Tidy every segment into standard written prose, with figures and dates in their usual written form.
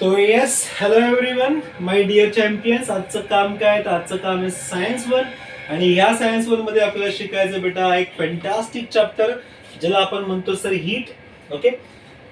तो yes, hello everyone, my dear champions. आजचं काम काय तर आजचं काम आहे सायन्स वन. आणि ह्या सायन्स वन मध्ये आपल्याला शिकायचं बेटा एक फॅन्टास्टिक चॅप्टर ज्याला आपण म्हणतो सर हीट. ओके,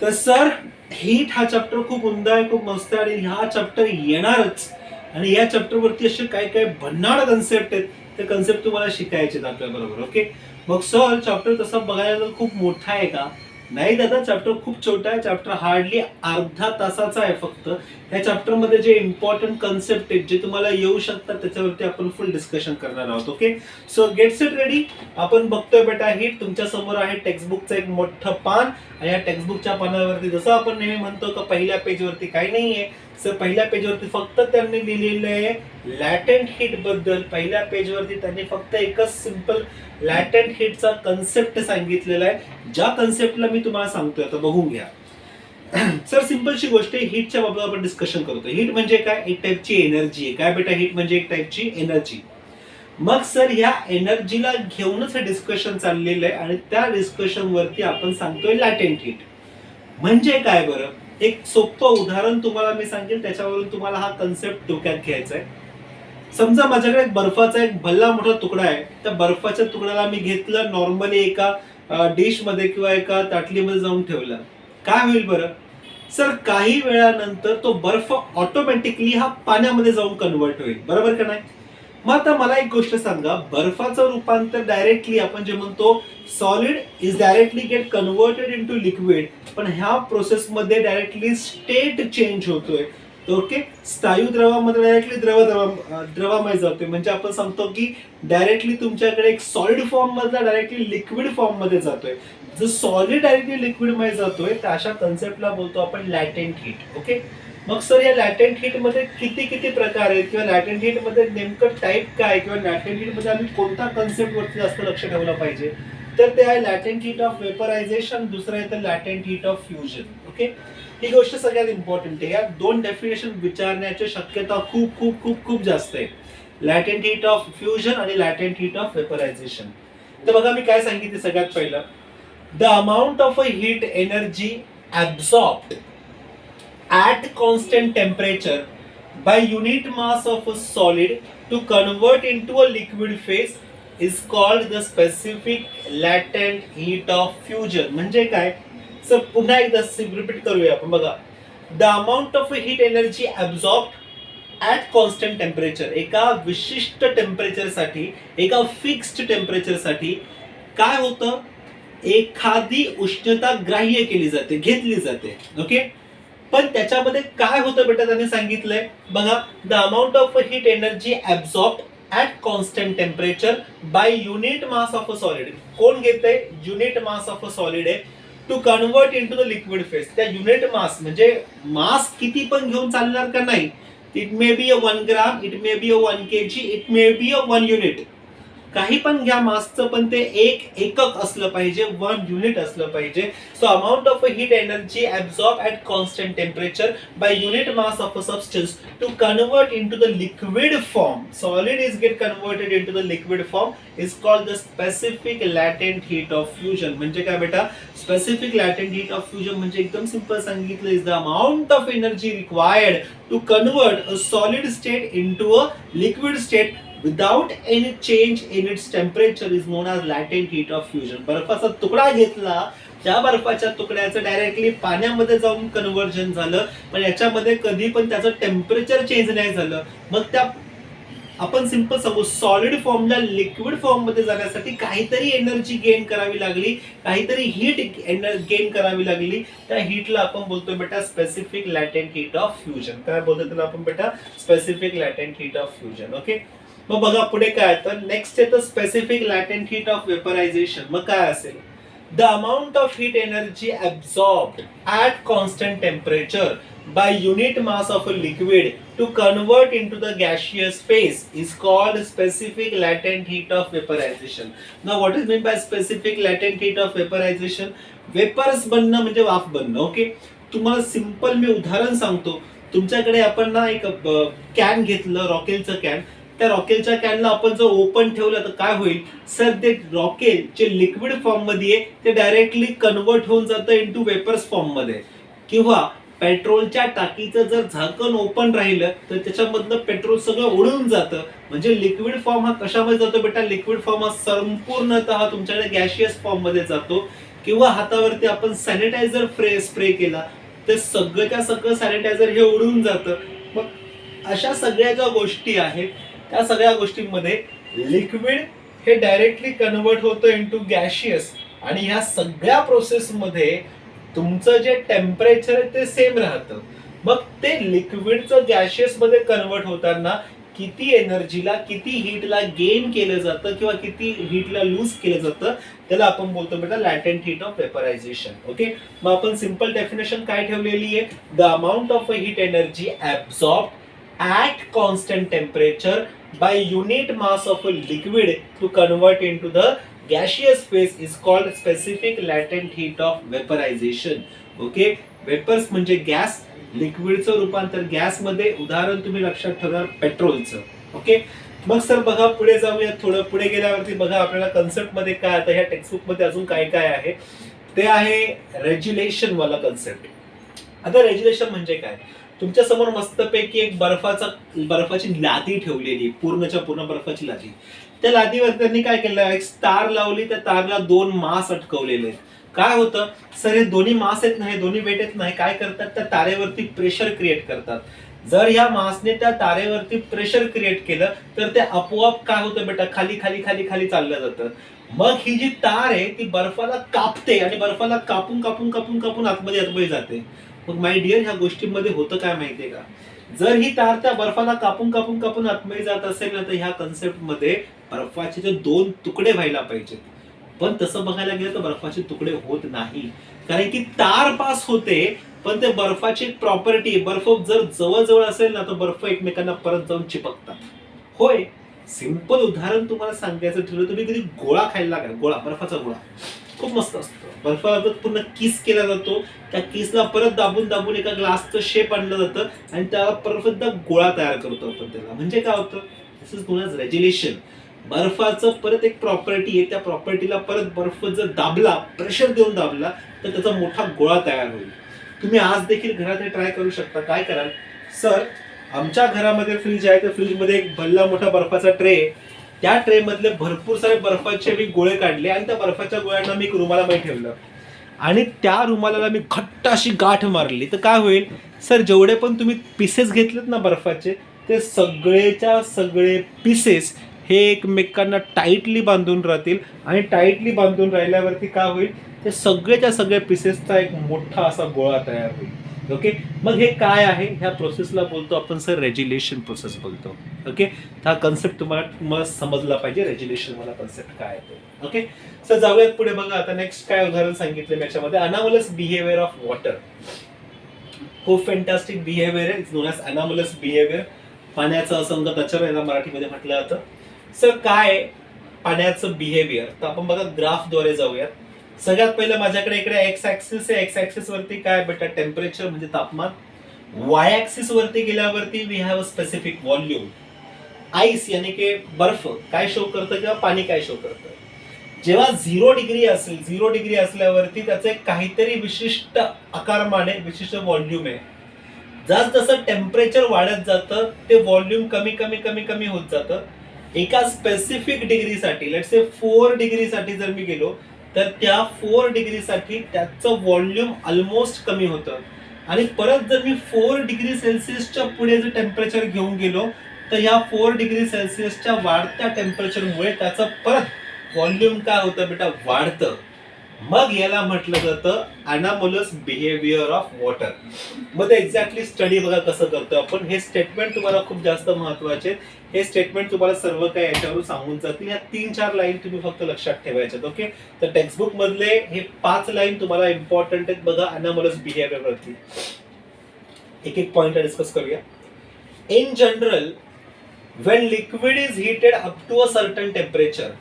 तर सर हीट हा चॅप्टर खूप उमदा आहे, खूप मस्त आहे आणि हा चॅप्टर येणारच. आणि या चॅप्टर वरती असे काय काय भन्नाट कन्सेप्ट आहेत, ते कन्सेप्ट तुम्हाला शिकायचे आहेत आपल्या बरोबर. ओके, मग सर चॅप्टर तसं बघायला खूप मोठा आहे का? नाही दादा, चॅप्टर खूप छोटा आहे. चॅप्टर हार्डली अर्धा तासाचा आहे फक्त. या चॅप्टर मध्ये जे इम्पॉर्टंट कन्सेप्ट आहेत जे तुम्हाला येऊ शकतात त्याच्यावरती आपण फुल डिस्कशन करणार आहोत. Okay, so get set ready. आपण बघतोय बेटा हीट तुमच्या समोर आहे टेक्स्टबुकचं एक मोठं पान. आणि या टेक्स्टबुकच्या पानावरती जसं आपण नेहमी म्हणतो की पहिल्या पेजवरती काही नाहीये. सर पहिल्या पेजवरती फक्त त्यांनी लिहिलेलं आहे लॅटेंट हीट बद्दल. पहिल्या पेजवरती त्यांनी फक्त एकच सिंपल लॅटेंट हीटचा कन्सेप्ट सांगितलेला आहे, ज्या कन्सेप्टला मी तुम्हाला सांगतोय. आता बघून घ्या. सर सिंपलशी गोष्ट आहे, हीटच्या बाबतीत आपण डिस्कशन करतो. हीट म्हणजे काय? एक टाइपची एनर्जी आहे. काय बेटा? हीट म्हणजे एक टाइपची एनर्जी. मग सर ह्या एनर्जीला घेऊनच हे डिस्कशन चाललेलं आहे आणि त्या डिस्कशन वरती आपण सांगतोय लॅटेंट हीट म्हणजे काय बरं. एक सोपं उदाहरण तुम्हाला मी सांगेल, त्याच्यावरून तुम्हाला हा कन्सेप्ट डोक्यात घ्यायचा आहे. समजा माझ्याकडे एक बर्फाचा एक भल्ला मोठा तुकडा आहे. त्या बर्फाच्या तुकड्याला मी घेतलं नॉर्मली एका डिश मध्ये किंवा एका ताटलीमध्ये जाऊन ठेवलं. काय होईल बरं? सर काही वेळानंतर तो बर्फ ऑटोमॅटिकली हा पाण्यामध्ये जाऊन कन्वर्ट होईल, बरोबर का नाही? मग आता मला एक गोष्ट सांगा, बर्फाचं रूपांतर डायरेक्टली आपण जे म्हणतो solid is directly get converted into liquid, पण ह्या प्रोसेस मध्ये डायरेक्टली स्टेट चेंज होतोय. ओके, स्थायू द्रवामध्ये डायरेक्टली द्रवामध्ये जातोय. म्हणजे आपण सांगतो की डायरेक्टली तुमच्याकडे एक सॉलिड फॉर्म मधला डायरेक्टली लिक्विड फॉर्म मध्ये जातोय. जर सॉलिड डायरेक्टली लिक्विड मध्ये जातोय तर अशा कन्सेप्टला बोलतो आपण लॅटेंट हीट. ओके, मग सर या लॅटेंट हीट मध्ये किती किती प्रकार आहेत किंवा लॅटेंट हीट मध्ये नेमकं टाईप काय किंवा लॅटेंट हीट मध्ये आम्ही कोणत्या कन्सेप्ट वरती जास्त लक्ष ठेवलं पाहिजे, तर ते आहे लॅटेंट हीट ऑफ वेपरायझेशन, दुसरं आहे तर लॅटेंट हीट ऑफ फ्युजन. ओके, ही गोष्ट सगळ्यात इम्पॉर्टंट आहे. या दोन डेफिनेशन विचारण्याची शक्यता खूप खूप खूप खूप जास्त आहे, लॅटेंट हीट ऑफ फ्युजन आणि लॅटेंट हीट ऑफ वेपरायझेशन. तर बघा मी काय सांगितले सगळ्यात पहिलं, the amount of a heat energy absorbed at constant temperature by unit mass of a solid to convert into a liquid phase is called the specific latent heat of fusion. म्हणजे काय? Sir पुन्हा एकदा repeat करूया आपण. बघा, the amount of heat energy absorbed at constant temperature, एका विशिष्ट temperature साठी, एका फिक्स्ड टेम्परेचर साठी काय होतं, एखादी उष्णता ग्राह्य केली जाते, घेतली जाते. ओके, पण त्याच्यामध्ये काय होतं बेटा त्यांनी सांगितलंय. बघा, the amount of heat energy absorbed at constant temperature by unit mass of a solid. कोण घेतंय? Unit mass of a solid आहे. To convert into the liquid phase. त्या युनिट मास म्हणजे मास किती पण घेऊन चालणार का नाही. It may be a 1 gram, it may be a 1 kg, it may be a 1 unit. काही पण घ्या मासचं, पण ते एक एकक असलं पाहिजे, 1 युनिट असलं पाहिजे. So amount of heat energy absorb at constant temperature by unit mass of a substance to convert into the liquid form. Solid is get converted into the liquid form is called the specific latent heat of fusion. म्हणजे काय बेटा? Specific latent heat of fusion म्हणजे एकदम simple सांगितलं, is the amount of energy required to convert a solid state into a liquid state without any change in its temperature is known as latent heat of fusion. बर्फाचा तुकडा घेतला, त्या बर्फाच्या तुकड्याचं directly पाण्यामध्ये जाऊन कन्व्हर्जन झालं, पण याच्यामध्ये कधी पण त्याचं टेम्परेचर चेंज नाही झालं. मग त्या आपण सिंपल सांगू, सॉलिड फॉर्मला लिक्विड फॉर्म मध्ये जाण्यासाठी काहीतरी एनर्जी गेन करावी लागली, काहीतरी हीट गेन करावी लागली. त्या हीटला आपण बोलतोय बेटा specific latent heat of fusion. काय बोलतो त्याला आपण बेटा? Specific latent heat of fusion. Okay, मग बघा पुढे काय, तर नेक्स्ट आहे तर specific latent heat of vaporization. मग काय असेल? The amount of heat energy absorbed at constant temperature by unit mass of a liquid to convert into the gaseous phase is called specific latent heat of vaporization. Now what is mean by specific latent heat of vaporisation? Vapours बनणं म्हणजे वाफ बनणं. Okay, तुम्हाला simple मी उदाहरण सांगतो. तुमच्याकडे आपण ना एक कॅन घेतलं, रॉकेलचं कॅन. त्या रॉकेलच्या कॅनला आपण जर ओपन ठेवलं तर काय होईल? सर ते रॉकेल जे लिक्विड फॉर्म मध्ये आहे ते डायरेक्टली कन्वर्ट होऊन जातं इनटू वेपर्स फॉर्म मध्ये. किंवा पेट्रोलच्या टाकीचं जर झाकण ओपन राहिलं तर त्याच्यामधनं पेट्रोल सगळं उडून जातं. म्हणजे लिक्विड फॉर्म हा कशामध्ये जातो बेटा? लिक्विड फॉर्म हा संपूर्णतः तुमच्याकडे गॅशियस फॉर्म मध्ये जातो. किंवा हातावरती आपण सॅनिटायझर स्प्रे केला तर सगळ्याच्या सगळं सॅनिटायझर हे उडून जातं. मग अशा सगळ्या ज्या गोष्टी आहेत त्या सगळ्या गोष्टींमध्ये लिक्विड हे डायरेक्टली कन्वर्ट होतं इनटू गॅशियस. आणि ह्या सगळ्या प्रोसेसमध्ये तुमचं जे टेम्परेचर आहे ते सेम राहतं. मग ते लिक्विडचं गॅशियस मध्ये कन्वर्ट होताना किती एनर्जीला, किती हीटला गेन केलं जातं किंवा किती हीटला लूज केलं जातं त्याला आपण बोलतो बेटा latent heat of vaporization. Okay, मग आपण सिंपल डेफिनेशन काय ठेवलेली आहे? The amount of heat energy absorbed at constant temperature by unit mass of a liquid to convert into the gaseous phase is called specific latent heat of vaporization. Okay, vapours म्हणजे gas, लिक्विडचं रूपांतर gas मध्ये. उदाहरण तुम्ही लक्षात ठेवा पेट्रोलचं. Okay, मग sir बघा पुढे जाऊया. थोडं पुढे गेल्यावरती बघा आपल्याला कन्सेप्ट मध्ये काय आता ह्या टेक्स्टबुक मध्ये अजून काय काय आहे ते आहे रेग्युलेशन वाला कन्सेप्ट. आता रेग्युलेशन म्हणजे काय? तुमच्या समोर मस्तपैकी एक बर्फाची लादी ठेवलेली, पूर्णच्या पूर्ण बर्फाची लादी. त्या लादीवर त्यांनी काय केलं? एक तार लावली, त्या तारला 2 मास अटकवलेले. काय होतं सर? हे दोन्ही मास आहेत नाही, दोन्ही वेट आहेत नाही, काय करतात? त्या तारेवरती प्रेशर क्रिएट करतात. जर या मासने त्या तारेवरती प्रेशर क्रिएट केलं तर ते आपोआप काय होतं बेटा? खाली खाली खाली खाली चाललं जातं. मग ही जी तार आहे ती बर्फाला कापते आणि बर्फाला कापून कापून कापून कापून आतमध्ये जाते. मग माय डिअर, ह्या गोष्टींमध्ये होतं काय माहितीये का? जर ही तार त्या बर्फाला कापून कापून कापून आतमध्ये जात असेल ना तर ह्या कन्सेप्ट मध्ये बर्फाचे जे 2 तुकडे व्हायला पाहिजेत. पण तसं बघायला गेलं तर बर्फाचे तुकडे होत नाही, कारण की तार पास होते. पण ते बर्फाची एक प्रॉपर्टी, बर्फ जर जवळ असेल ना तर बर्फ एकमेकांना परत जाऊन चिपकतात. होय, सिंपल उदाहरण तुम्हाला सांगायचं ठरलं, तुम्ही कधी गोळा खायला लागला, गोळा, बर्फाचा गोळा खूप मस्त असतो. बर्फाला पूर्ण किस केला जातो, त्या किसला परत दाबून दाबून एका ग्लासचं शेप आणलं जातं आणि त्याला परत गोळा तयार करतो आपण त्याला. म्हणजे काय होतं? दिस इज नोन एज रेग्युलेशन. बर्फाचं परत एक प्रॉपर्टी आहे, त्या प्रॉपर्टीला परत बर्फ जर दाबला, प्रेशर देऊन दाबला तर त्याचा मोठा गोळा तयार होईल. तुम्ही आज देखील घरात हे ट्राय करू शकता. काय कराल? सर, आमच्या घरामध्ये फ्रीज आहे, त्या फ्रीजमध्ये एक भल्ला मोठा बर्फाचा ट्रे, त्या ट्रे मधले भरपूर सारे बर्फाचे मी गोळे काढले आणि त्या बर्फाच्या गोळ्यांना मी एक रुमालामध्ये ठेवलं आणि त्या रुमालाला मी घट्ट अशी गाठ मारली. तर काय होईल सर? जेवढे पण तुम्ही पीसेस घेतलेत ना बर्फाचे, ते सगळेच्या सगळे पीसेस हे एकमेकांना टाईटली बांधून राहतील आणि टाईटली बांधून राहिल्यावरती काय होईल? ते सगळेच्या सगळ्या पीसेसचा एक मोठा असा गोळा तयार होईल. ओके, मग हे काय आहे? ह्या प्रोसेसला बोलतो आपण सर रेग्युलेशन प्रोसेस बोलतो. ओके, हा कन्सेप्ट तुम्हाला समजला पाहिजे, रेग्युलेशन वाला कन्सेप्ट काय आहे. ओके, सर जाऊयात पुढे. बघा आता नेक्स्ट काय उदाहरण सांगितलं याच्यामध्ये, अनॉमलस बिहेवियर ऑफ वॉटर. खूप फॅन्टास्टिक बिहेवियर आहे, इट्स नोन एज अनॉमलस बिहेवियर. पाण्याचं असंगत आचरण याला मराठीमध्ये म्हटलं जातं. सर काय पाण्याचं बिहेवियर? तर आपण बघा ग्राफद्वारे जाऊयात. सगळ्यात पहिलं माझ्याकडे इकडे एक्स ऍक्सिस आहे. एक्स ऍक्सिस वरती काय बेटा? टेम्परेचर म्हणजे तापमान. वाय ऍक्सिस वरती गेल्यावरती we have a specific volume. Ice यानी की बर्फ काय शो करतं किंवा पाणी काय शो करतं? जेव्हा 0 डिग्री असेल, 0 डिग्री असल्यावरती त्याचं एक काहीतरी विशिष्ट आकारमान आहे, विशिष्ट व्हॉल्यूम आहे. जसं टेम्परेचर वाढत जातं ते व्हॉल्यूम कमी कमी कमी कमी होत जातं. एका स्पेसिफिक डिग्रीसाठी, लेट्स से 4 डिग्रीसाठी जर मी गेलो तर त्या 4 डिग्रीसाठी त्याचं व्हॉल्यूम ऑलमोस्ट कमी होतं. आणि परत जर मी 4 डिग्री सेल्सिअसच्या पुढे जर टेम्परेचर घेऊन गेलो तर या 4 डिग्री सेल्सिअसच्या वाढत्या टेम्परेचरमुळे त्याचं परत व्हॉल्यूम काय होतं बेटा? वाढतं. मग याला म्हटलं जातं अनॉमलस बिहेवियर ऑफ वॉटर. मग ते एक्झॅक्टली स्टडी बघा कसं करतो आपण. हे स्टेटमेंट तुम्हाला खूप जास्त महत्वाचे. हे स्टेटमेंट तुम्हाला सर्व काही याच्यावर सांगून जातील. या 3-4 लाईन तुम्ही फक्त लक्षात ठेवायच्यात. ओके, तर टेक्स्टबुक मधले हे 5 लाईन तुम्हाला इम्पॉर्टंट आहेत. बघा अनॉमलस बिहेवियर वरती एक एक पॉइंट डिस्कस करूया. In general, when liquid is heated up to a certain temperature,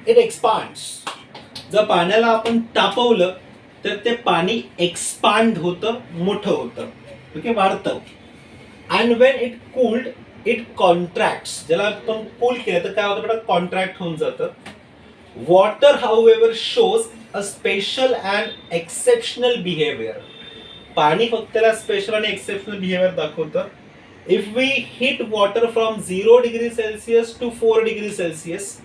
it expands. जर पाण्याला आपण तापवलं तर ते पाणी एक्सपांड होतं, मोठं होतं, ओके, वाढतं. And Wien it cooled it contracts. ज्याला आपण कूल केलं तर काय होतं बेटा? कॉन्ट्रॅक्ट होऊन जातं. Water however shows a special and exceptional behaviour. पाणी फक्त त्याला स्पेशल आणि एक्सेप्शनल बिहेवियर दाखवतं. If we heat water from 0 degree Celsius to 4 degree Celsius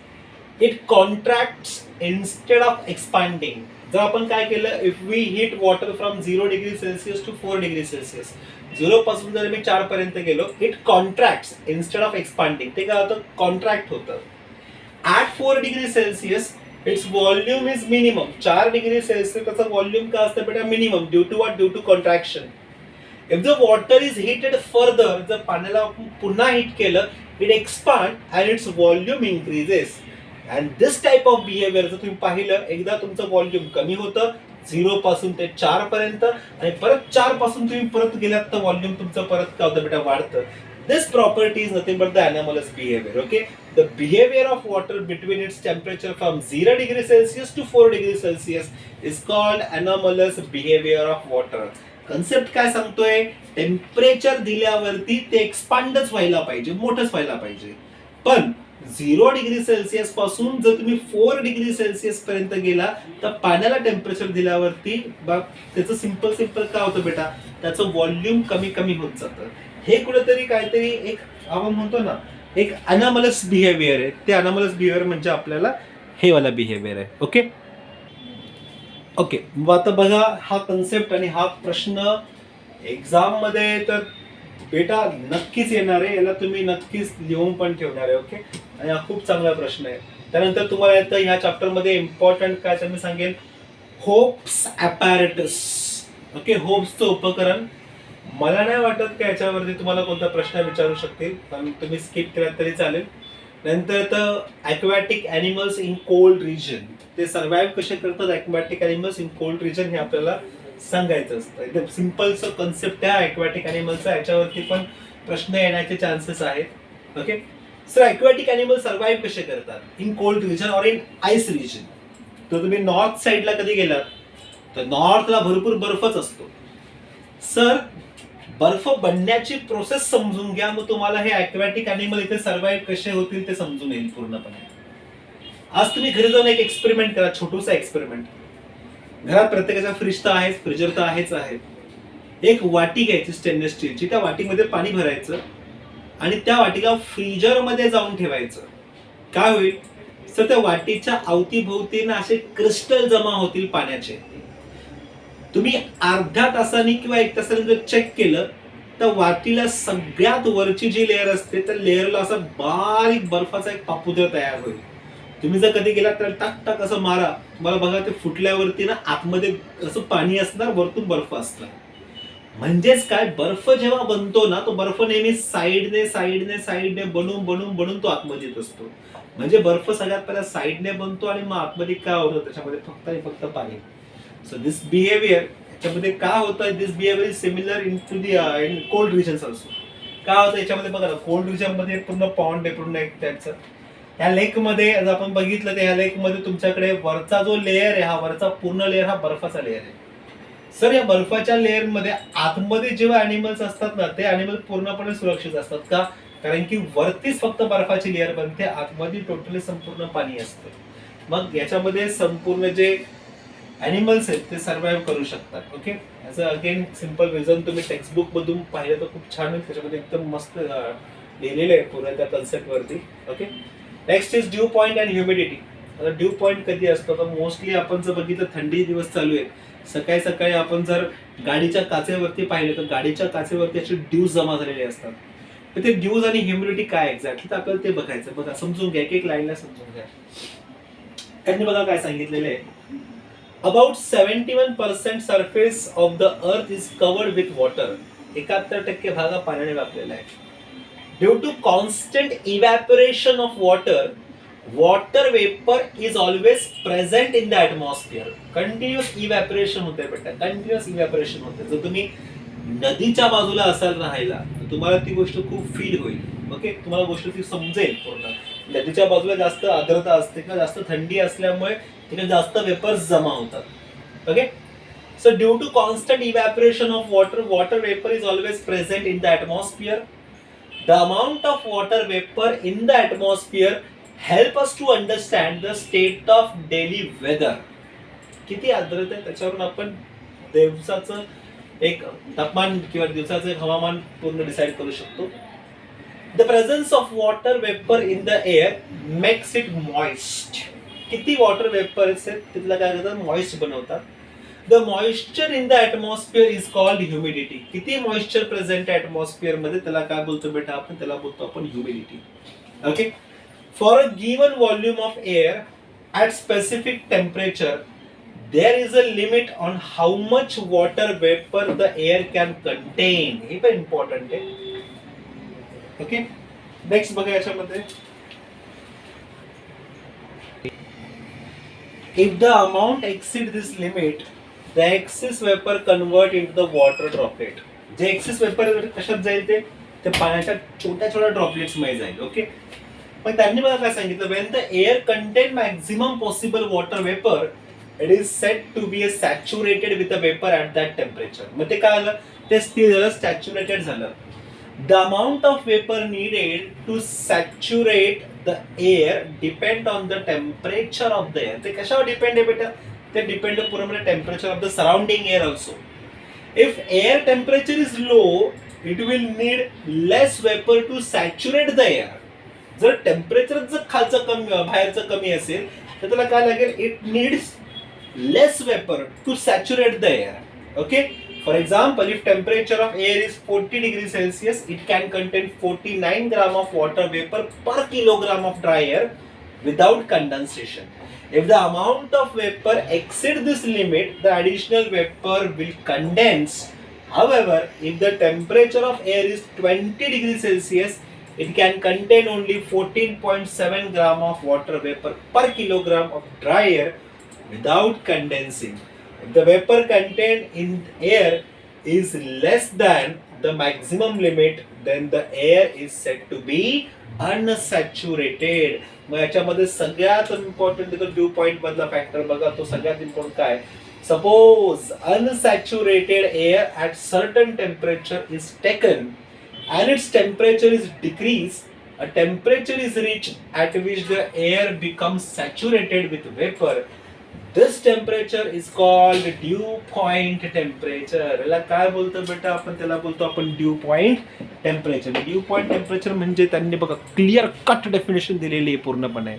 it contracts instead of expanding. जर आपण काय केलं, if we heat water from 0 degree Celsius to 4 degree Celsius, 0 पासून जर मी 4 पर्यंत गेलो, it contracts instead of expanding. ते काय होतं, कॉन्ट्रॅक्ट होतं. At 4 degree Celsius its volume is minimum. 4 degree Celsius त्याचा व्हॉल्यूम काय असतं बेटा, minimum, due to what, due to contraction. If the water is heated further, जर पाण्याला पुन्हा हीट केलं, it expand and its volume increases. And this type of behaviour जर तुम्ही पाहिलं, एकदा तुमचं व्हॉल्यूम कमी होतं 0 पासून ते 4 पर्यंत, आणि परत 4 पासून तुम्ही परत गेलात तर व्हॉल्यूम तुमचं परत काय होतं बेटा, वाढतं. This property is nothing but the anomalous behavior. Okay, the behavior of water between its temperature from 0 degree Celsius to 4 degree Celsius is called anomalous behavior of water. Concept काय सांगतोय, टेम्परेचर दिल्यावरती ते एक्सपांडच व्हायला पाहिजे, मोठंच व्हायला पाहिजे. पण 0 डिग्री सेल्सिअस पासून जर तुम्ही 4 डिग्री सेल्सिअस पर्यंत गेला तर पाण्याला टेम्परेचर दिल्यावरती त्याचं सिंपल काय होतं बेटा, त्याचं व्हॉल्यूम कमी कमी होत जातं. हे कुठेतरी काहीतरी एक आपण म्हणतो ना, एक अनॉमलस बिहेवियर आहे. ते अनॉमलस बिहेवियर म्हणजे आपल्याला हे वाला बिहेवियर आहे. ओके ओके, मग आता बघा हा कन्सेप्ट आणि हा प्रश्न एक्झाम मध्ये तर बेटा नक्कीच येणार आहे. याला तुम्ही नक्कीच लिहून पण ठेवणार आहे. ओके, आणि हा खूप चांगला प्रश्न आहे. त्यानंतर तुम्हाला येतं ह्या चॅप्टर मध्ये इम्पॉर्टंट काय तर मी सांगेन, होप्स ॲपॅरेटस. ओके, होप्सचं उपकरण. मला नाही वाटत की याच्यावरती तुम्हाला कोणता प्रश्न विचारू शकतील, पण तुम्ही स्किप केला तरी चालेल. नंतर तर aquatic animals in cold region, ते सर्व्हाइव्ह कसे करतात aquatic animals in cold region हे आपल्याला सांगायचं असतं. एकदम सिम्पलचं कन्सेप्ट आहे ॲक्वॅटिक ॲनिमलचा, याच्यावरती पण प्रश्न येण्याचे चान्सेस आहेत. Okay sir, aquatic animal survive कसे करतात in cold region or in ice region. तर तुम्ही नॉर्थ साईडला कधी गेलात तर नॉर्थला भरपूर बर्फच असतो. सर, बर्फ बनण्याची प्रोसेस समजून घ्या, मग तुम्हाला हे ॲक्वॅटिक ॲनिमल इथे सर्व्हाइव्ह कसे होतील ते समजून येईल पूर्णपणे. आज तुम्ही घरी जाऊन एक एक्सपेरिमेंट करा, छोटूसा एक्सपेरिमेंट. घरात प्रत्येकाचा फ्रीज तर आहेच, फ्रीजर तर आहेच आहे. एक वाटी घ्यायची स्टेनलेस स्टीलची, त्या वाटीमध्ये पाणी भरायचं आणि त्या वाटीला फ्रीजर मध्ये जाऊन ठेवायचं. काय होईल सर, त्या वाटीच्या अवतीभोवती ना असे क्रिस्टल जमा होतील पाण्याचे. तुम्ही अर्ध्या तासाने किंवा 1 तासाने जर चेक केलं तर वाटीला सगळ्यात वरची जी लेअर असते त्या लेअरला असा बारीक बर्फाचा एक पापुद्रा तयार होईल. तुम्ही जर कधी गेलात तर टाक टाक असं मारा, तुम्हाला बघा ते फुटल्यावरती ना आतमध्ये असं पाणी असणार, वरतून बर्फ असणार. म्हणजेच काय, बर्फ जेव्हा बनतो ना तो बर्फ नेहमी साईडने बनून तो आतमध्ये येत असतो. म्हणजे बर्फ सगळ्यात पहिला साईडने बनतो आणि मग आतमध्ये काय होतं त्याच्यामध्ये फक्त पाणी. So this behavior, याच्यामध्ये काय होतं, this behavior is similar into the in cold regions also. काय होतं याच्यामध्ये बघा ना, कोल्ड रिजन मध्ये पूर्ण पॉन्ड आहे, पूर्ण एक त्याचं. ह्या लेक मध्ये जर आपण बघितलं तर ह्या लेक मध्ये तुमच्याकडे वरचा जो लेअर आहे, हा वरचा पूर्ण लेअर हा बर्फाचा लेअर आहे. सर, या बर्फाच्या लेअर मध्ये आतमध्ये जेव्हा अॅनिमल्स असतात ना, ते अॅनिमल पूर्णपणे सुरक्षित असतात. का? कारण की वरतीच फक्त बर्फाची लेअर बनते, आतमध्ये टोटली संपूर्ण पाणी असतं. मग याच्यामध्ये संपूर्ण जे ॲनिमल्स आहेत ते सर्व्हाइव्ह करू शकतात. ओके, याचं अगेन सिम्पल रिझन तुम्ही टेक्स्टबुक मधून पाहिलं तर खूप छान आहे, त्याच्यामध्ये एकदम मस्त लिहिलेलं आहे पूर्ण त्या कन्सेप्ट वरती. Okay, next is due point and humidity. आता ड्यू पॉइंट कधी असतो तर मोस्टली आपण जर बघितलं थंडी दिवस चालू आहे, सकाळी सकाळी आपण जर गाडीच्या काचेवरती पाहिलं तर गाडीच्या काचेवरती असे ड्यूज जमा झालेले असतात. तर ते ड्यूज आणि ह्युमिडिटी काय एक्झॅक्टली तर आपल्याला ते बघायचं. बघा, समजून घ्या, एक लाईनला समजून घ्या. त्यांनी बघा काय सांगितलेलं आहे, About 71% surface of the earth is covered with water. 71% भाग पाण्याने व्यापलेला आहे. Due to constant evaporation of water, water vapor is always present in the atmosphere. Continuous evaporation होते बेटा, continuous evaporation होते. जर तुम्ही नदीच्या बाजूला असाल राहायला तर तुम्हाला ती गोष्ट खूप फील होईल. ओके, तुम्हाला गोष्ट ती समजेल पूर्ण. नदीच्या बाजूला जास्त आर्द्रता असते किंवा जास्त थंडी असल्यामुळे तिथे जास्त वेपर्स जमा होतात. Okay, so due to constant evaporation of water, water vapour is always present in the atmosphere. The amount of water vapour in the atmosphere help us to understand the state of daily weather. किती आर्द्रता आहे त्याच्यावरून आपण दिवसाचं एक तापमान किंवा दिवसाचं एक हवामान पूर्ण डिसाईड करू शकतो. The presence of water vapour in the air makes it moist. किती वॉटर वेपर्स आहेत तिथला काय करतात, मॉइस्ट बनवतात. The moisture in the atmosphere is called humidity. किती मॉइश्चर प्रेझेंट आहे ॲटमॉस्फिअर मध्ये त्याला काय बोलतो बेटा आपण, त्याला बोलतो आपण humidity. Okay. For a given volume of air at specific temperature there is a limit on how much water vapor the air can contain. हे पण इम्पॉर्टंट आहे. ओके. नेक्स्ट बघा याच्यामध्ये, if the amount exceed this limit the excess vapor convert into the water droplet. जे access vapour कशात जाईल ते पाण्याच्या छोट्या छोट्या ड्रॉपलेट्स मध्ये जाईल. ओके. पण त्यांनी मला काय सांगितलं, when the air contain maximum possible water vapor it is said to be saturated with the vapor at that temperature. मग ते काय झालं, ते स्थिर झालं, सॅच्युरेटेड झालं. The amount of vapor needed to saturate the air depend on the temperature of the air. ते कशावर डिपेंड आहे बेटा, ते डिपेंड आहे पूर्णपणे temperature of the surrounding air also. If air temperature is low it will need less vapor to saturate the air. जर temperature जर खालचं कमी बाहेरचं कमी असेल तर त्याला काय लागेल, it needs less vapor to saturate the air. Okay. For example, if temperature of air is 40 degrees Celsius, it can contain 49 gram of water vapor per kilogram of dry air without condensation. If the amount of vapor exceeds this limit, the additional vapor will condense. However, if the temperature of air is 20 degrees Celsius, it can contain only 14.7 gram of water vapor per kilogram of dry air without condensing. If the vapor contained in air is less than the maximum limit, then the air is said to be unsaturated. मग याच्यामध्ये सगळ्यात important due point मधला factor बघा, तो सगळ्यात important काय, suppose unsaturated air at certain temperature is taken and its temperature is decreased, a temperature is reached at which the air becomes saturated with vapor. This temperature is called dew point temperature. याला काय बोलतो बेटा आपण, त्याला बोलतो आपण due point temperature. Due point temperature म्हणजे त्यांनी बघा क्लिअर कट डेफिनेशन दिलेली आहे पूर्णपणे.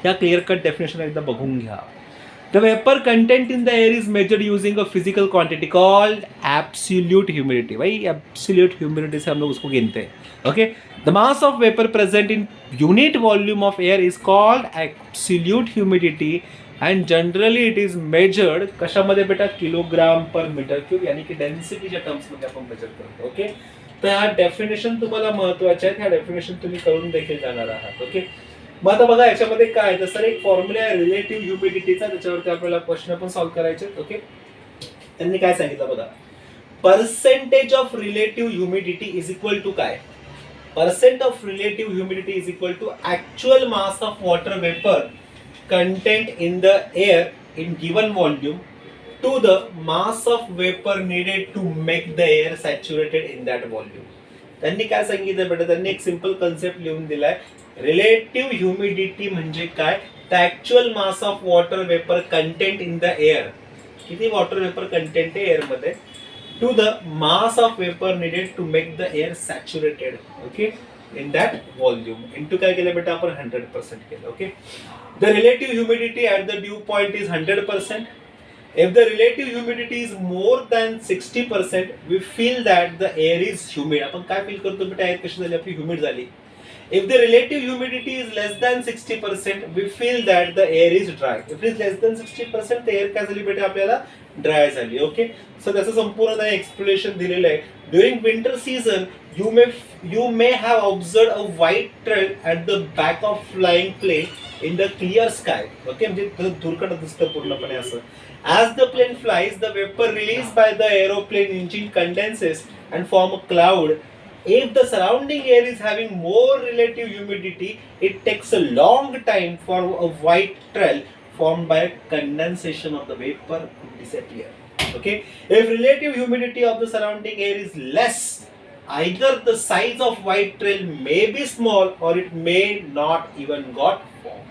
या क्लिअर कट डेफिनेशन एकदा बघून घ्या. The vapor content in the air is measured using a physical quantity called absolute humidity. भाई absolute humidity से हम लोग उसको गिनते हैं. Okay. The mass of vapor present in unit volume of air is called absolute humidity. And generally it is measured कशामध्ये बेटा, kilogram पर metre cube, यानी की डेन्सिटीच्या terms मध्ये आपण मेजर करतो. ओके. तर हा डेफिनेशन तुम्हाला महत्वाचे आहेत, ह्या डेफिनेशन तुम्ही करून देखील जाणार आहात. ओके. मग आता बघा याच्यामध्ये काय, तर सर एक फॉर्म्युला आहे रिलेटिव्ह ह्युमिडिटीचा, त्याच्यावरती आपल्याला क्वेश्चन पण सॉल्व्ह करायचे. ओके. त्यांनी काय सांगितलं बघा, percentage of relative humidity is equal to काय, percent of relative humidity is equal to actual mass of water vapour content in the air in given volume to the mass of vapor needed to make the air saturated in that volume. त्यांनी काय सांगितलं बेटा, त्यांनी एक simple concept लिहून दिलाय. Relative humidity म्हणजे काय, the actual mass of water vapour content in the air. किती वॉटर वेपर कंटेंट आहे एअर मध्ये, to the mass of vapour needed to make the air saturated. Okay. In that volume into काय केलं बेटा आपण, 100% केलं. Okay. The relative humidity at the dew point is 100%. If the relative humidity is more than 60%, we feel that the air is humid. आपण काय feel करतो बेटा, air कशी झाली आपली, ह्युमिड झाली. If the relative humidity is less than 60%, we feel that the air is dry. If it is less than 60%, the air काय झाली बेटा आपल्याला, ड्राय झाली. ओके. सो त्याचं संपूर्ण एक्सप्लेनेशन दिलेलं आहे. During winter season you may have observed a white trail at the back of flying plane in the clear sky. Okay, म्हणजे धुरकट दिसतं पूर्णपणे असं. As the plane flies, the vapor released by the aeroplane engine condenses and form a cloud. If the surrounding air is having more relative humidity, it takes a long time for a white trail formed by condensation of the vapor to disappear. Okay, if relative humidity of the surrounding air is less, either the size of white trail may be small or it may not even got formed.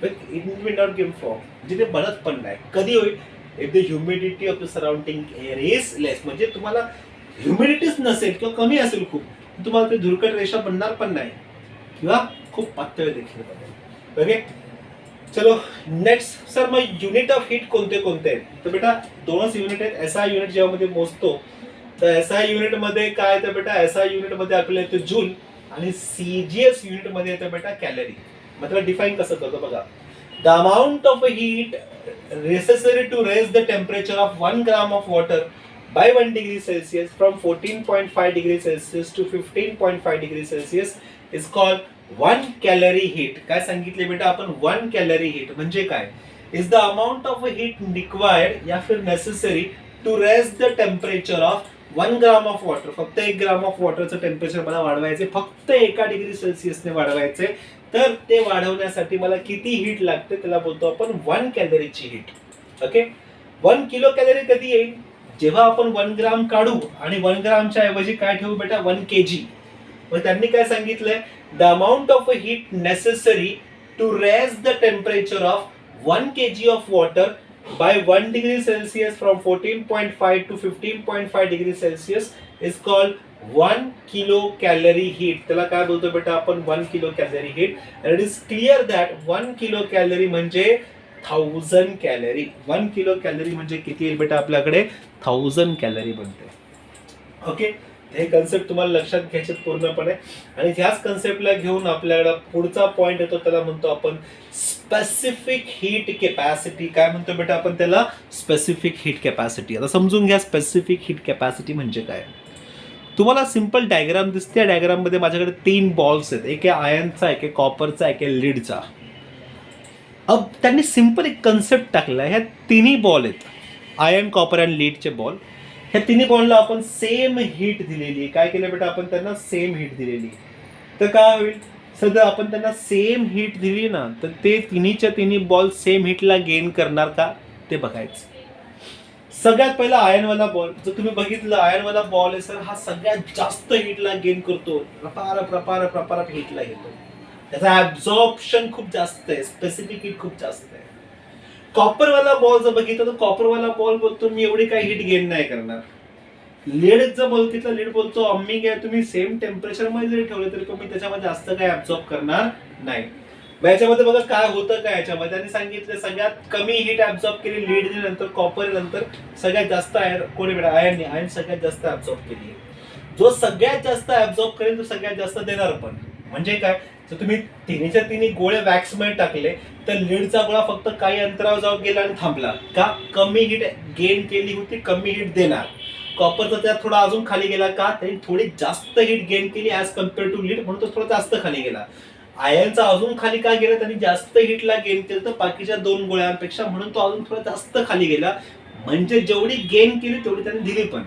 But it may not give form. जिथे बनत पण नाही. कधी होईल, if the humidity of the surrounding air is less, म्हणजे तुम्हाला ह्युमिडिटीच नसेल किंवा कमी असेल खूप, तुम्हाला ते धुरकट रेषा बनणार पण नाही किंवा खूप पातळ देखील बनेल. ओके, चलो नेक्स्ट. सर मग युनिट ऑफ हीट कोणते कोणते आहेत? तर बेटा दोनच युनिट आहेत. एसआय युनिट जेव्हा मोजतो तर एसआय युनिट मध्ये काय येतं बेटा? एसआय युनिट मध्ये आपल्याला येतं जूल आणि सीजीएस युनिट मध्ये येतं बेटा कॅलरी. मतलब डिफाइन कसं करतो बघा. The amount of heat necessary to raise the temperature of 1 gram of water by 1 degree Celsius from 14.5 degree Celsius to 15.5 degree Celsius is called 1 calorie heat. काय सांगितले बेटा आपण? 1 calorie heat म्हणजे काय? is the amount of heat required या फिर necessary to raise the temperature of 1 gram of water. फक्त 1 gram of वॉटरचं temperature मला वाढवायचे, फक्त 1 डिग्री सेल्सिअसने वाढवायचे. तर ते वाढवण्यासाठी मला किती हीट लागते त्याला बोलतो आपण 1 कॅलरीची हीट. ओके, 1 किलो कॅलरी कधी येईल? जेव्हा आपण 1 ग्राम काढू आणि 1 ग्रामच्या ऐवजी काय ठेवू बेटा? 1 kg. मग त्यांनी काय सांगितलंय? The amount of heat necessary to raise the temperature of 1 kg of water by 1 degree Celsius from 14.5 to 15.5 degree Celsius is called 1 kilocalorie heat. त्याला काय बोलतो बेटा आपण? 1 kilocalorie heat. And it is clear that 1 kilocalorie म्हणजे 1000 calorie. 1 kilocalorie म्हणजे किती आहे बेटा? आपल्याकडे 1000 कॅलरी बनते. ओके, हे कन्सेप्ट तुम्हाला लक्षात घ्यायचे पूर्णपणे. आणि ह्याच कन्सेप्टला घेऊन आपल्याला पुढचा पॉइंट येतो, त्याला म्हणतो आपण स्पेसिफिक हीट कॅपॅसिटी. काय म्हणतो बेटा आपण त्याला? Specific heat capacity. आता समजून घ्या स्पेसिफिक हीट कॅपॅसिटी म्हणजे काय. तुम्हाला सिंपल डायग्राम दिसते. या डायग्राम मध्ये माझ्याकडे 3 बॉल्स आहेत. एक आहे आयर्नचा, एक आहे कॉपरचा, एक आहे लीडचा. अब त्यांनी सिंपल एक कन्सेप्ट टाकला. ह्या तिन्ही बॉल आहेत, आयर्न, कॉपर आणि लीडचे बॉल. ह्या तिन्ही बॉलला आपण सेम हीट दिलेली. काय केलं बेटा आपण? त्यांना सेम हीट दिलेली. तर काय होईल? सध्या आपण त्यांना सेम हीट दिली ना, तर ते तिन्हीच्या तिन्ही बॉल सेम हीटला गेन करणार का ते बघायचं. सगळ्यात पहिला आयर्नवाला बॉल जर तुम्ही बघितलं, आयर्नवाला बॉल आहे सर, हा सगळ्यात जास्त हीटला गेन करतो. प्रपार हीटला घेतो. त्याचा ऍब्झॉर्प्शन खूप जास्त आहे, स्पेसिफिक हीट खूप जास्त आहे. कॉपरवाला बॉल जर बघितलं तर कॉपरवाला बॉल बोलतो मी एवढी काही हीट गेन नाही करणार. लीड जर बघितलं, लीड बोलतो आम्ही काय तुम्ही सेम टेम्परेचर मध्ये जरी ठेवले तरी मी त्याच्यामध्ये जास्त काही ऍब्झॉर्ब करणार नाही. मग याच्यामध्ये बघा काय होतं काय याच्यामध्ये त्यांनी सांगितलं सगळ्यात कमी हीट ऍब्झॉर्ब केली लीड नंतर, कॉपर नंतर सगळ्यात जास्त कोणी बेटा? आयर्न. आयर्न सगळ्यात जास्त ऍब्झॉर्ब केली. जो सगळ्यात जास्त ऍब्झॉर्ब करेल तो सगळ्यात जास्त देणार पण. म्हणजे काय? जर तुम्ही तिन्हीच्या तिन्ही गोळे वॅक्स मध्ये टाकले तर लीडचा गोळा फक्त काही अंतरावर जाऊन गेला आणि थांबला. का? कमी हीट गेन केली होती, कमी हीट देणार. कॉपरचा त्यात थोडा अजून खाली गेला. का? त्यांनी थोडी जास्त हीट गेन केली ऍज कम्पेअर टू लीड, म्हणून तो थोडा जास्त खाली गेला. आयर्नचा अजून खाली का गेला? त्यांनी जास्त हीटला गेन केलं तर बाकीच्या 2 गोळ्यांपेक्षा, म्हणून तो अजून थोडा जास्त खाली गेला. म्हणजे जेवढी गेन केली तेवढी त्यांनी दिली पण.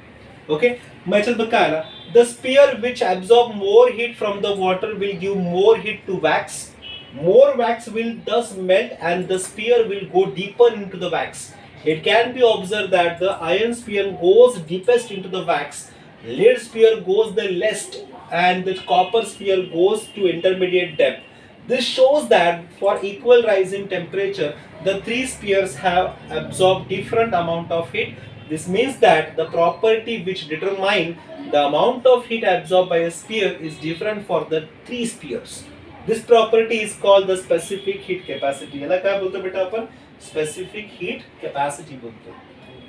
ओके, मग याच्यात बघ काय आला? The sphere which absorb more heat from the water will give more heat to wax. More wax will thus melt and the spear will go deeper into the wax. It can be observed that the iron spear goes deepest into the wax, lead spear goes the least, and the copper spear goes to intermediate depth. This shows that for equal rise in temperature, the 3 spears have absorbed different amount of heat. This means that the property which determine the amount of heat absorbed by a spear is different for the 3 spears. This property is called the specific heat capacity. याला काय बोलतो बेटा आपण? Specific heat capacity बोलतो.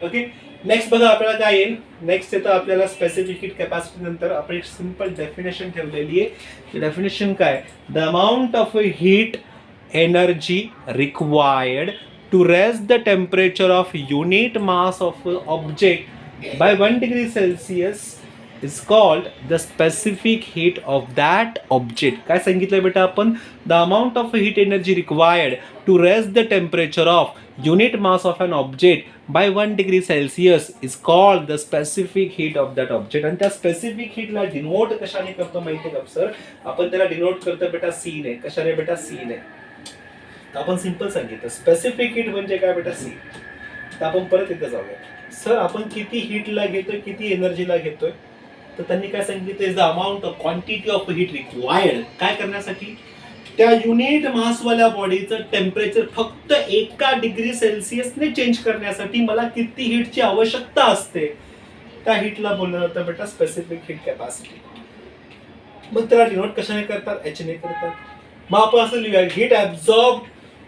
Okay, next बघा आपल्याला काय येईल. नेक्स्ट येतं आपल्याला स्पेसिफिक हीट कॅपॅसिटी नंतर आपण एक सिंपल डेफिनेशन ठेवलेली आहे. डेफिनेशन काय? The amount of heat energy required to raise the temperature of unit mass of object by 1 degree Celsius is called the specific heat of that object. काय सांगितलं बेटा आपण? the amount of heat energy required to raise the temperature of unit mass of an object by 1 degree Celsius is called the specific heat of that object. आणि त्या specific हीटला denote कशाने करतो माहिती का सर? आपण त्याला डिनोट करतो बेटा सी ने. कशाने बेटा? सी ने. तर आपण सिंपल सांगितलं स्पेसिफिक हीट म्हणजे काय बेटा? सी. तर आपण परत एकदा जाऊया. सर आपण किती हीटला घेतोय, किती एनर्जीला घेतोय? तर त्यांनी काय सांगितलं? Is the amount of quantity of heat required. काय करण्यासाठी? त्या युनिट मासवाल्या बॉडीचं टेम्परेचर फक्त 1 डिग्री सेल्सिअसने चेंज करण्यासाठी मला किती हीटची आवश्यकता असते, त्या हीटला बोललं जातं बेटा स्पेसिफिक हीट कॅपॅसिटी. मग त्याला डिनोट कशाने करतात, एच ने करतात. मग आपण असं लिहूया, heat absorb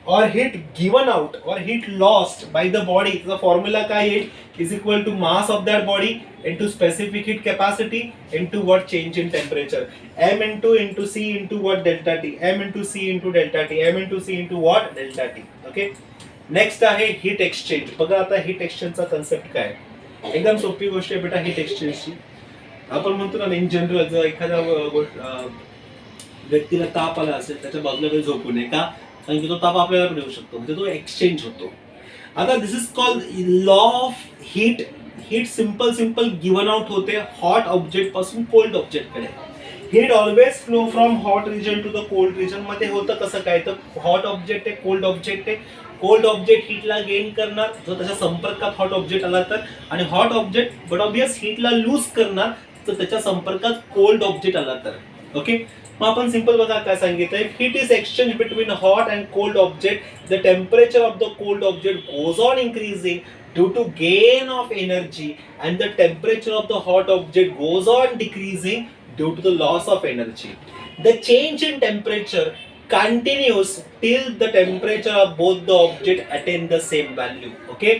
or heat given out or heat lost by the body, त्याचा फॉर्म्युला काय येईल, is equal to mass of that body into specific heat capacity into what change in temperature, M into C into what delta T, M into C into delta T, M into C into what delta T. Okay. Next आहे heat exchange. बघा आता heat एक्सचेंजचा concept काय, एकदम सोपी गोष्ट आहे बेटा. हीट एक्सचेंजची आपण म्हणतो ना, इन जनरल जर एखाद्या व्यक्तीला ताप आला असेल, त्याच्या बाजूला काही झोपू नये का, कारण की तो ताप आपल्याला पण येऊ शकतो, म्हणजे तो एक्सचेंज होतो. आता this is called law of heat. Heat simple given out होते हॉट ऑब्जेक्ट पासून कोल्ड ऑब्जेक्ट कडे. Heat always flow from hot region to the cold region. मध्ये होतं कसं काय, तर हॉट ऑब्जेक्ट आहे, कोल्ड ऑब्जेक्ट आहे. कोल्ड ऑब्जेक्ट हीटला गेन करणार जर त्याच्या संपर्कात हॉट ऑब्जेक्ट आला तर, आणि हॉट ऑब्जेक्ट बट ऑब्वियस हीटला लूज करणार तर त्याच्या संपर्कात कोल्ड ऑब्जेक्ट आला तर. ओके. मग आपण सिंपल बघा काय सांगितलंय, heat is exchange between hot and cold object. The temperature of the cold object goes on increasing due to gain of energy and the temperature of the hot object goes on decreasing due to the loss of energy. The change in temperature continues till the temperature of both the object attain the same value. Okay.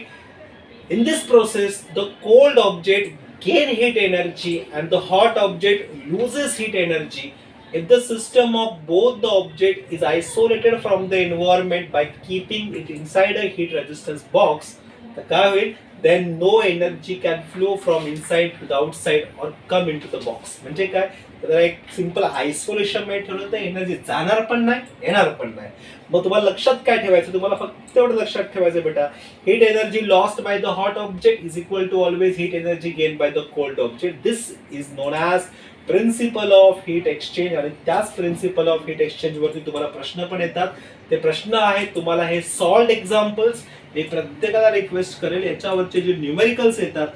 In this process, the cold object gain heat energy and the hot object loses heat energy. If the system of both the object is isolated from the environment by keeping it inside a heat resistance box, तर काय होईल, then no energy can flow from inside to the outside or come into the box. म्हणजे काय, तर एक simple isolation मध्ये ठेवलं तर एनर्जी जाणार पण नाही, येणार पण नाही. मग तुम्हाला लक्षात काय ठेवायचं, तुम्हाला फक्त एवढं लक्षात ठेवायचं बेटा, heat energy lost by the hot object is equal to always heat energy gain by the cold object. This is known as principle of heat exchange. आणि त्याच प्रिन्सिपल ऑफ हीट एक्सचेंज वरती तुम्हाला प्रश्न पण येतात. ते प्रश्न आहेत तुम्हाला हे सॉल्व्ड एक्झाम्पल्स. मी प्रत्येकाला रिक्वेस्ट करेल, याच्यावरचे जे न्यूमेरिकल्स येतात,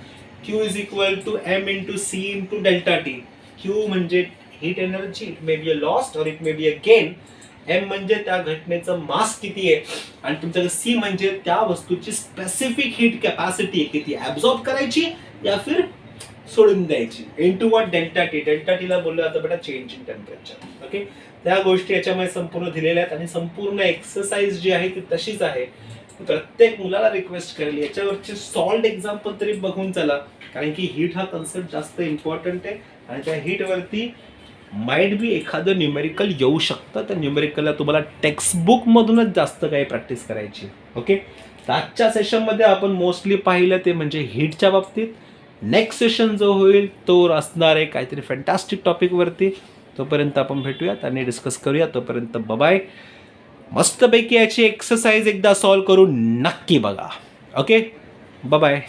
Q is equal to M into C into delta T. Q म्हणजे heat energy, it may be a lost और it may be a gain. M म्हणजे त्या घटनेचं मास किती आहे, आणि तुमच्याकडे सी म्हणजे त्या वस्तूची स्पेसिफिक हीट कॅपॅसिटी किती, ऍब्झॉर्ब करायची या फिर सोडून द्यायची, into what delta T. Delta टीला बोललं जातं बेटा चेंज इन टेम्परेचर. ओके. त्या गोष्टी याच्यामध्ये संपूर्ण दिलेल्या आहेत आणि संपूर्ण एक्सरसाइज जी आहे ती तशीच आहे. प्रत्येक मुलाला रिक्वेस्ट करेल याच्यावरचे सॉल्व्ड एक्झाम्पल तरी बघून चला, कारण की हीट हा कन्सेप्ट जास्त इम्पॉर्टंट आहे आणि त्या हीट वरती माइट बी एखादं न्यूमेरिकल येऊ शकतं. त्या न्यूमेरिकलला तुम्हाला टेक्स्टबुक मधूनच जास्त काही प्रॅक्टिस करायची. ओके. आजच्या सेशनमध्ये आपण मोस्टली पाहिलं ते म्हणजे हीटच्या बाबतीत. नेक्स्ट सेशन जो होईल तो असणार आहे काहीतरी फॅन्टास्टिक टॉपिकवरती. तोपर्यंत आपण भेटूयात आणि डिस्कस करूया. तोपर्यंत बाय. मस्तपैकी याची एक्सरसाइज एकदा सॉल्व करून नक्की बघा. ओके. बाय.